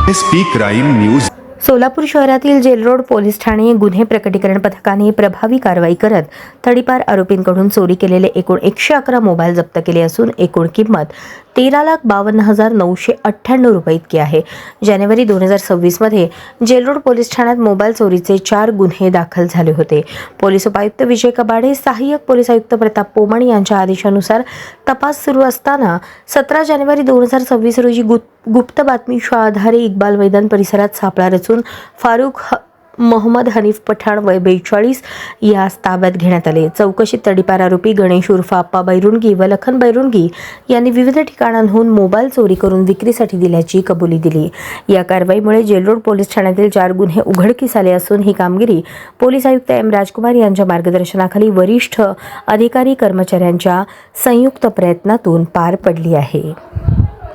SP crime news. Solapur शहरातील gel road police Thane गुन्हे प्रकटीकरण पथकाने प्रभावी कारवाई करत तडीपार आरोपींकडून चोरी केलेले एकूण 111 मोबाईल जप्त केले असून एकूण किंमत 13,52,998 रुपये इतकी आहे। जानेवारी 2026 मध्ये जेल रोड पोलीस ठाण्यात मोबाईल चोरीचे 4 गुन्हे दाखल झाले होते। पोलीस उपायुक्त विजय कबाडे, सहाय्यक पोलीस आयुक्त प्रताप पोमण यांच्या आदेशानुसार तपास सुरू असताना 17 जानेवारी 2026 रोजी गुप्त बातमीच्या आधारे इक्बाल मैदान परिसरात सापळा रचून फारुख मोहम्मद हनीफ पठाण वय 42 यास ताब्यात घेण्यात आले। चौकशीत तडीपार आरोपी गणेश उर्फ आप्पा बैरुंगी व लखन बैरुंगी यांनी विविध ठिकाणांहून मोबाईल चोरी करून विक्रीसाठी दिल्याची कबुली दिली। या कारवाईमुळे जेल रोड पोलीस ठाण्यातील 4 गुन्हे उघडकीस आले असून ही कामगिरी पोलीस आयुक्त एम राजकुमार यांच्या मार्गदर्शनाखाली वरिष्ठ अधिकारी कर्मचाऱ्यांच्या संयुक्त प्रयत्नातून पार पडली आहे।